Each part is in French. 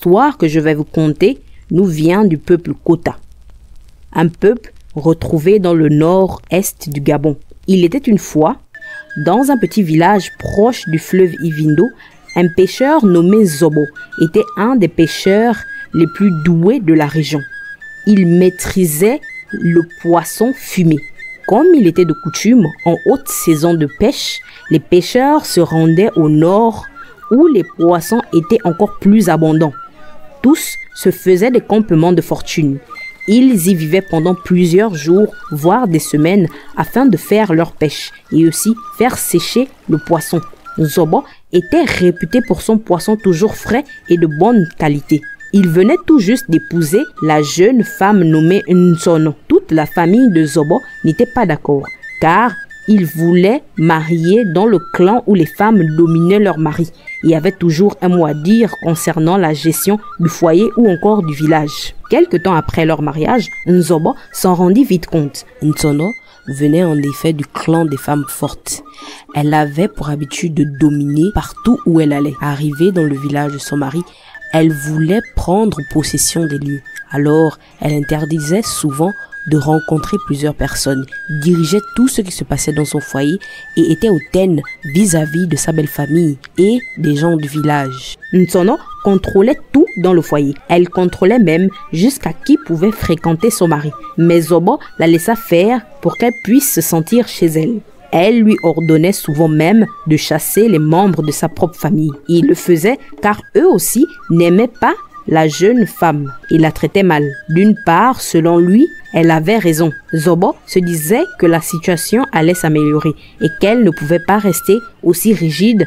L'histoire que je vais vous conter nous vient du peuple Kota, un peuple retrouvé dans le nord-est du Gabon. Il était une fois, dans un petit village proche du fleuve Ivindo, un pêcheur nommé Zobo était un des pêcheurs les plus doués de la région. Il maîtrisait le poisson fumé. Comme il était de coutume, en haute saison de pêche, les pêcheurs se rendaient au nord où les poissons étaient encore plus abondants. Tous se faisaient des campements de fortune. Ils y vivaient pendant plusieurs jours, voire des semaines, afin de faire leur pêche et aussi faire sécher le poisson. Zobo était réputé pour son poisson toujours frais et de bonne qualité. Il venait tout juste d'épouser la jeune femme nommée Ntsono. Toute la famille de Zobo n'était pas d'accord, car il voulait marier dans le clan où les femmes dominaient leur mari et avaient toujours un mot à dire concernant la gestion du foyer ou encore du village. Quelque temps après leur mariage, Zobo s'en rendit vite compte. Ntsono venait en effet du clan des femmes fortes. Elle avait pour habitude de dominer partout où elle allait. Arrivée dans le village de son mari, elle voulait prendre possession des lieux. Alors, elle interdisait souvent de rencontrer plusieurs personnes, dirigeait tout ce qui se passait dans son foyer et était hautaine vis-à-vis de sa belle famille et des gens du village. Ntsono contrôlait tout dans le foyer. Elle contrôlait même jusqu'à qui pouvait fréquenter son mari. Mais Zobo la laissa faire pour qu'elle puisse se sentir chez elle. Elle lui ordonnait souvent même de chasser les membres de sa propre famille. Il le faisait car eux aussi n'aimaient pas la jeune femme et la traitait mal. D'une part, selon lui, elle avait raison. Zobo se disait que la situation allait s'améliorer et qu'elle ne pouvait pas rester aussi rigide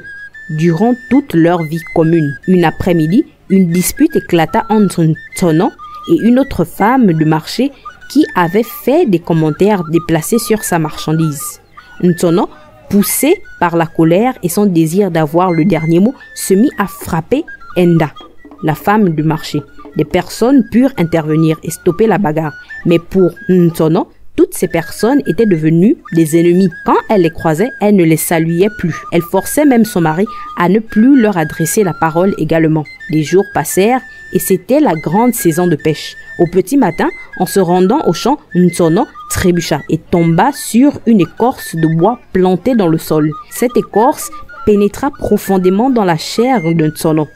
durant toute leur vie commune. Une après-midi, une dispute éclata entre Ntsono et une autre femme de marché qui avait fait des commentaires déplacés sur sa marchandise. Ntsono, poussé par la colère et son désir d'avoir le dernier mot, se mit à frapper Enda, la femme du marché. Des personnes purent intervenir et stopper la bagarre. Mais pour Ntsono, toutes ces personnes étaient devenues des ennemis. Quand elle les croisait, elle ne les saluait plus. Elle forçait même son mari à ne plus leur adresser la parole également. Des jours passèrent et c'était la grande saison de pêche. Au petit matin, en se rendant au champ, Ntsono trébucha et tomba sur une écorce de bois plantée dans le sol. Cette écorce pénétra profondément dans la chair de Ntsono.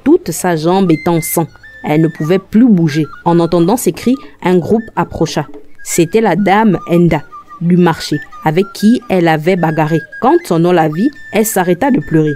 Toute sa jambe était en sang. Elle ne pouvait plus bouger. En entendant ces cris, un groupe approcha. C'était la dame Enda du marché avec qui elle avait bagarré. Quand Ntsono la vit, elle s'arrêta de pleurer.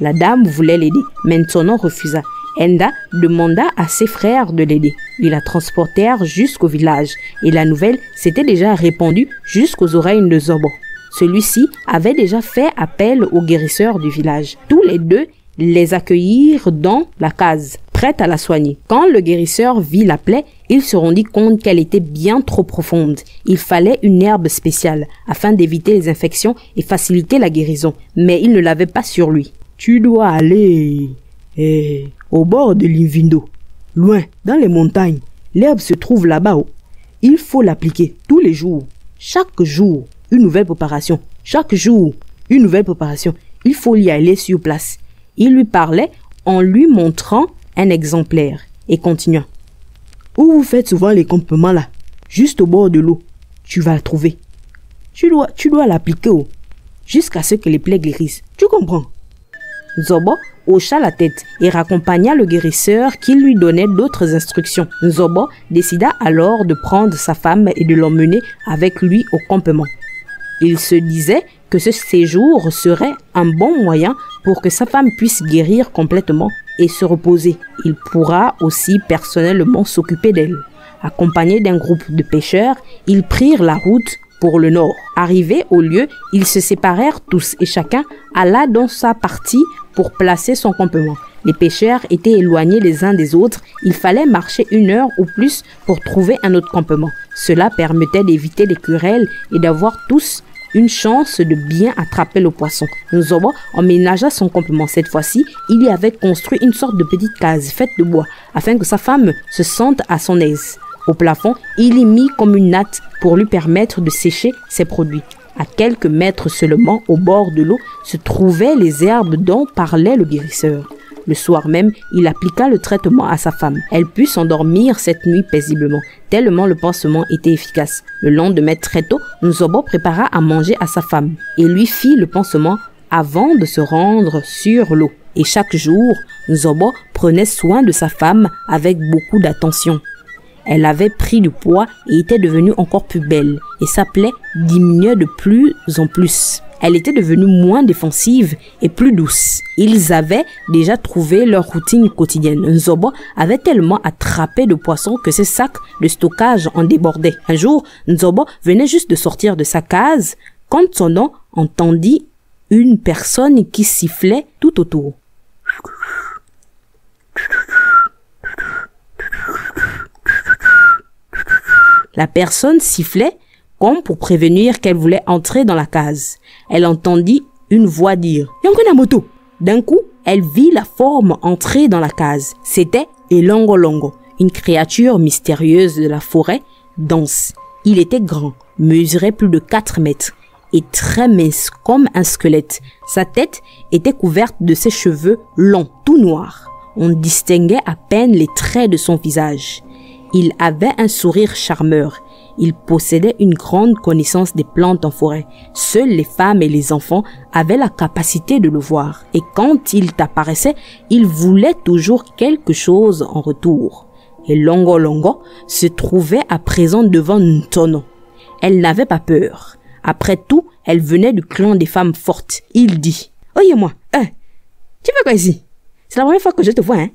La dame voulait l'aider, mais Ntsono refusa. Enda demanda à ses frères de l'aider. Ils la transportèrent jusqu'au village et la nouvelle s'était déjà répandue jusqu'aux oreilles de Zobo. Celui-ci avait déjà fait appel aux guérisseurs du village. Tous les deux les accueillirent dans la case, prête à la soigner. Quand le guérisseur vit la plaie, il se rendit compte qu'elle était bien trop profonde. Il fallait une herbe spéciale afin d'éviter les infections et faciliter la guérison, mais il ne l'avait pas sur lui. Tu dois aller au bord de l'Ivindo, loin, dans les montagnes. L'herbe se trouve là-bas. Il faut l'appliquer tous les jours. Chaque jour, une nouvelle préparation. Chaque jour, une nouvelle préparation. Il faut y aller sur place. Il lui parlait en lui montrant un exemplaire et continua. Où vous faites souvent les campements là, juste au bord de l'eau, tu vas la trouver. Tu dois l'appliquer jusqu'à ce que les plaies guérissent. Tu comprends? Zobo hocha la tête et raccompagna le guérisseur qui lui donnait d'autres instructions. Zobo décida alors de prendre sa femme et de l'emmener avec lui au campement. Il se disait que ce séjour serait un bon moyen pour que sa femme puisse guérir complètement et se reposer. Il pourra aussi personnellement s'occuper d'elle. Accompagnés d'un groupe de pêcheurs, ils prirent la route pour le nord. Arrivés au lieu, ils se séparèrent tous et chacun alla dans sa partie pour placer son campement. Les pêcheurs étaient éloignés les uns des autres. Il fallait marcher 1 heure ou plus pour trouver un autre campement. Cela permettait d'éviter les querelles et d'avoir tous une chance de bien attraper le poisson. Zobo emménagea son campement. Cette fois-ci, il y avait construit une sorte de petite case faite de bois afin que sa femme se sente à son aise. Au plafond, il y mit comme une natte pour lui permettre de sécher ses produits. À quelques mètres seulement, au bord de l'eau, se trouvaient les herbes dont parlait le guérisseur. Le soir même, il appliqua le traitement à sa femme. Elle put s'endormir cette nuit paisiblement, tellement le pansement était efficace. Le lendemain très tôt, Nzobo prépara à manger à sa femme et lui fit le pansement avant de se rendre sur l'eau. Et chaque jour, Nzobo prenait soin de sa femme avec beaucoup d'attention. Elle avait pris du poids et était devenue encore plus belle, et sa plaie diminuait de plus en plus. Elle était devenue moins défensive et plus douce. Ils avaient déjà trouvé leur routine quotidienne. Nzobo avait tellement attrapé de poissons que ses sacs de stockage en débordaient. Un jour, Nzobo venait juste de sortir de sa case quand Tsono entendit une personne qui sifflait tout autour. La personne sifflait comme pour prévenir qu'elle voulait entrer dans la case. Elle entendit une voix dire « Yankuna moto !» D'un coup, elle vit la forme entrer dans la case. C'était Elongolongo, une créature mystérieuse de la forêt dense. Il était grand, mesurait plus de 4 mètres et très mince comme un squelette. Sa tête était couverte de ses cheveux longs, tout noirs. On distinguait à peine les traits de son visage. Il avait un sourire charmeur. Il possédait une grande connaissance des plantes en forêt. Seules les femmes et les enfants avaient la capacité de le voir. Et quand il apparaissait, il voulait toujours quelque chose en retour. Et Longolongo se trouvait à présent devant Ntsono. Elle n'avait pas peur. Après tout, elle venait du clan des femmes fortes. Il dit « Oye-moi, tu fais quoi ici? C'est la première fois que je te vois, hein? »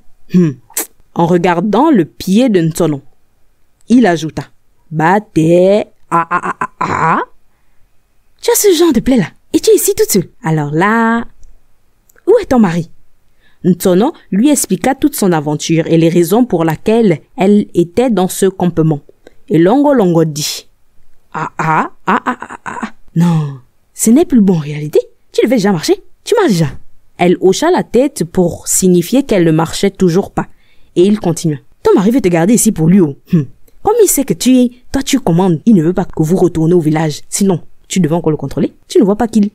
En regardant le pied de Ntsono, il ajouta « Bate, tu as ce genre de plaie là, et tu es ici toute seule. Alors là, où est ton mari ?» Ntsono lui expliqua toute son aventure et les raisons pour lesquelles elle était dans ce campement. Et Longolongo dit « Non, ce n'est plus bon en réalité. Tu devais déjà marcher, tu marches déjà. » Elle hocha la tête pour signifier qu'elle ne marchait toujours pas. Et il continua. « Ton mari veut te garder ici pour lui. Comme il sait que tu commandes, il ne veut pas que vous retournez au village. Sinon, tu devais encore le contrôler. Tu ne vois pas qu'il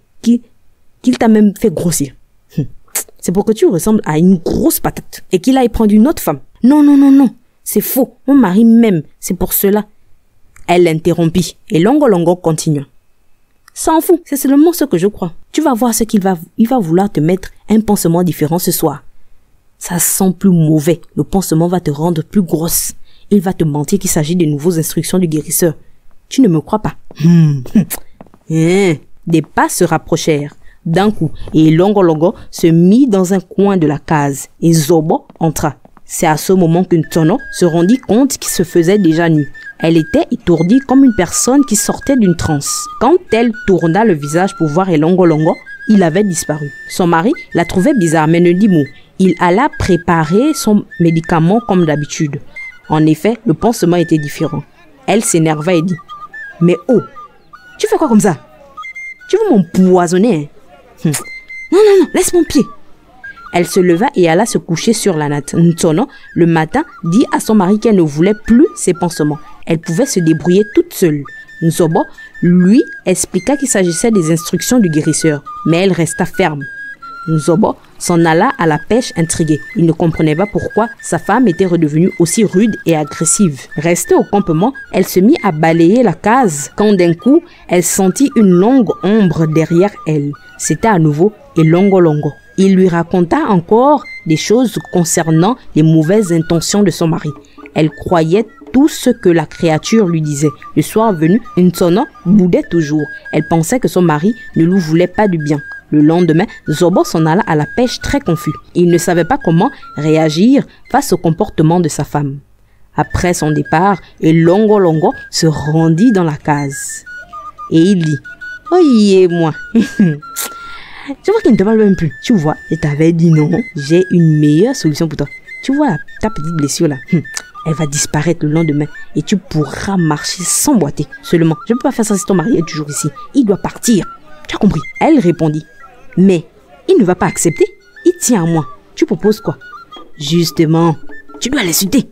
t'a même fait grossir. C'est pour que tu ressembles à une grosse patate et qu'il aille prendre une autre femme. Non. C'est faux. Mon mari m'aime. C'est pour cela. » Elle l'interrompit et Longolongo continua. « S'en fout. C'est seulement ce que je crois. Tu vas voir ce qu'il va vouloir te mettre un pansement différent ce soir. Ça sent plus mauvais. Le pansement va te rendre plus grosse. Il va te mentir qu'il s'agit des nouvelles instructions du guérisseur. Tu ne me crois pas. » Des pas se rapprochèrent d'un coup et Longolongo se mit dans un coin de la case et Zobo entra. C'est à ce moment que Ntsono se rendit compte qu'il se faisait déjà nuit. Elle était étourdie comme une personne qui sortait d'une transe. Quand elle tourna le visage pour voir Longolongo, il avait disparu. Son mari la trouvait bizarre mais ne dit mot. Il alla préparer son médicament comme d'habitude. En effet, le pansement était différent. Elle s'énerva et dit « Mais oh, tu fais quoi comme ça? Tu veux m'empoisonner, hein? Non, laisse mon pied. » Elle se leva et alla se coucher sur la natte. Ntsono, le matin, dit à son mari qu'elle ne voulait plus ses pansements. Elle pouvait se débrouiller toute seule. Nzobo lui expliqua qu'il s'agissait des instructions du guérisseur, mais elle resta ferme. Nzobo s'en alla à la pêche intrigué. Il ne comprenait pas pourquoi sa femme était redevenue aussi rude et agressive. Restée au campement, elle se mit à balayer la case quand d'un coup, elle sentit une longue ombre derrière elle. C'était à nouveau Longolongo. Il lui raconta encore des choses concernant les mauvaises intentions de son mari. Elle croyait tout ce que la créature lui disait. Le soir venu, Ntsono boudait toujours. Elle pensait que son mari ne lui voulait pas du bien. Le lendemain, Zobo s'en alla à la pêche très confus. Il ne savait pas comment réagir face au comportement de sa femme. Après son départ, Longolongo se rendit dans la case. Et il dit « Oyez-moi, je vois qu'il ne te parle même plus. Tu vois, je t'avais dit non. J'ai une meilleure solution pour toi. Tu vois ta petite blessure là, elle va disparaître le lendemain et tu pourras marcher sans boiter. Seulement, je ne peux pas faire ça si ton mari est toujours ici. Il doit partir. Tu as compris? » Elle répondit « Mais il ne va pas accepter. Il tient à moi. Tu proposes quoi? » « Justement, tu dois l'insulter.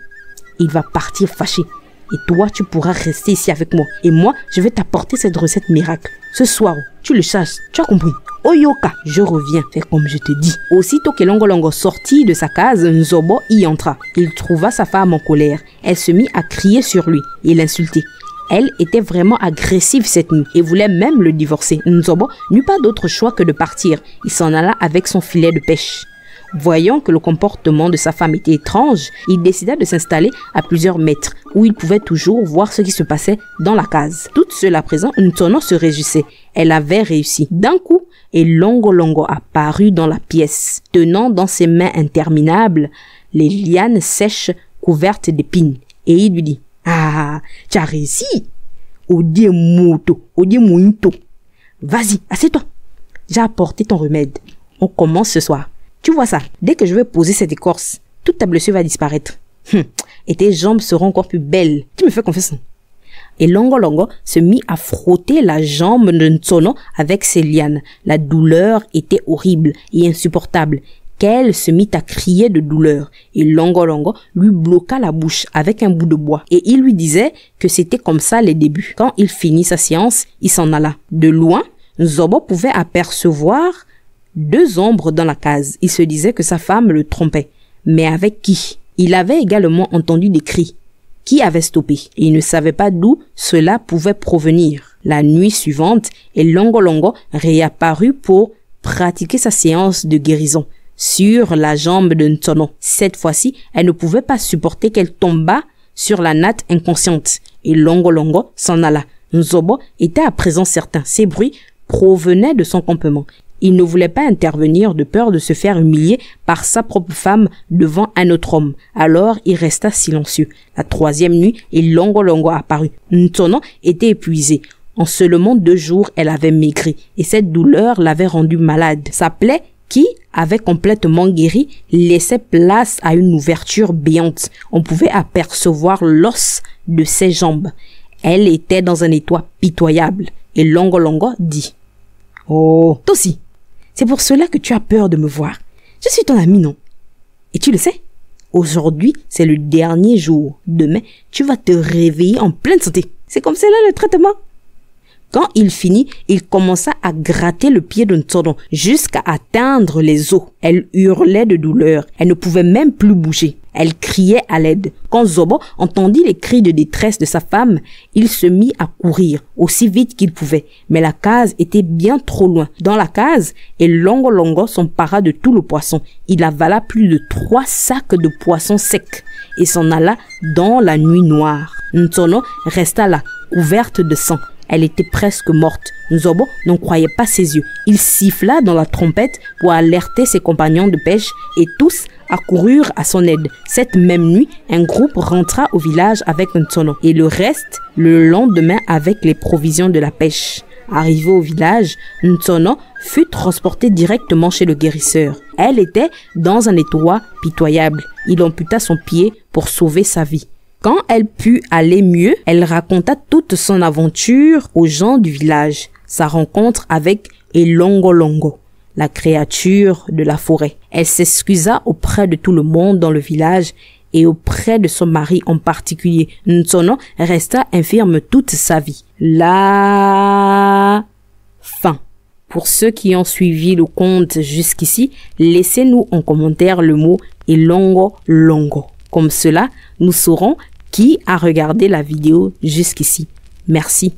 Il va partir fâché. Et toi, tu pourras rester ici avec moi. Et moi, je vais t'apporter cette recette miracle. Ce soir, tu le chasses. Tu as compris? » Oyoka, je reviens, fais comme je te dis. Aussitôt que Longolongo sortit de sa case, Nzobo y entra. Il trouva sa femme en colère. Elle se mit à crier sur lui et l'insulter. Elle était vraiment agressive cette nuit et voulait même le divorcer. Nzobo n'eut pas d'autre choix que de partir. Il s'en alla avec son filet de pêche. Voyant que le comportement de sa femme était étrange, il décida de s'installer à plusieurs mètres où il pouvait toujours voir ce qui se passait dans la case. Toute seule à présent, Ntsono se réjouissait. Elle avait réussi. D'un coup, et Longolongo apparut dans la pièce, tenant dans ses mains interminables les lianes sèches couvertes d'épines. Et il lui dit, « Ah, tu as réussi! Odie moto, odie mouinto. Vas-y, assieds-toi. J'ai apporté ton remède. On commence ce soir. Tu vois ça, dès que je vais poser cette écorce, toute ta blessure va disparaître. Et tes jambes seront encore plus belles. Tu me fais confiance. » Et Longolongo se mit à frotter la jambe de Ntsono avec ses lianes. La douleur était horrible et insupportable, qu'elle se mit à crier de douleur. Et Longolongo lui bloqua la bouche avec un bout de bois. Et il lui disait que c'était comme ça les débuts. Quand il finit sa séance, il s'en alla. De loin, Nzobo pouvait apercevoir 2 ombres dans la case. Il se disait que sa femme le trompait. Mais avec qui? Il avait également entendu des cris. Qui avait stoppé? Et il ne savait pas d'où cela pouvait provenir. La nuit suivante, Longolongo réapparut pour pratiquer sa séance de guérison sur la jambe de Ntsono. Cette fois-ci, elle ne pouvait pas supporter qu'elle tombât sur la natte inconsciente. Et Longolongo s'en alla. Nzobo était à présent certain. Ces bruits provenaient de son campement. Il ne voulait pas intervenir de peur de se faire humilier par sa propre femme devant un autre homme. Alors, il resta silencieux. La 3e nuit, Longolongo apparut. Ntsono était épuisée. En seulement 2 jours, elle avait maigri et cette douleur l'avait rendue malade. Sa plaie, qui avait complètement guéri, laissait place à une ouverture béante. On pouvait apercevoir l'os de ses jambes. Elle était dans un état pitoyable. Et Longolongo dit, « Oh, toi aussi, c'est pour cela que tu as peur de me voir. Je suis ton ami, non? Et tu le sais? Aujourd'hui, c'est le dernier jour. Demain, tu vas te réveiller en pleine santé. C'est comme cela le traitement. » Quand il finit, il commença à gratter le pied de Ntsono jusqu'à atteindre les os. Elle hurlait de douleur. Elle ne pouvait même plus bouger. Elle criait à l'aide. Quand Zobo entendit les cris de détresse de sa femme, il se mit à courir aussi vite qu'il pouvait. Mais la case était bien trop loin. Dans la case, Longolongo s'empara de tout le poisson. Il avala plus de 3 sacs de poissons secs et s'en alla dans la nuit noire. Ntsono resta là, couverte de sang. Elle était presque morte. Nzobo n'en croyait pas ses yeux. Il siffla dans la trompette pour alerter ses compagnons de pêche et tous accoururent à son aide. Cette même nuit, un groupe rentra au village avec Ntsono et le reste le lendemain avec les provisions de la pêche. Arrivée au village, Ntsono fut transportée directement chez le guérisseur. Elle était dans un état pitoyable. Il amputa son pied pour sauver sa vie. Quand elle put aller mieux, elle raconta toute son aventure aux gens du village, sa rencontre avec Longolongo, la créature de la forêt. Elle s'excusa auprès de tout le monde dans le village et auprès de son mari en particulier. Ntsono resta infirme toute sa vie. La fin. Pour ceux qui ont suivi le conte jusqu'ici, laissez-nous en commentaire le mot Longolongo. Comme cela, nous saurons qui a regardé la vidéo jusqu'ici. Merci.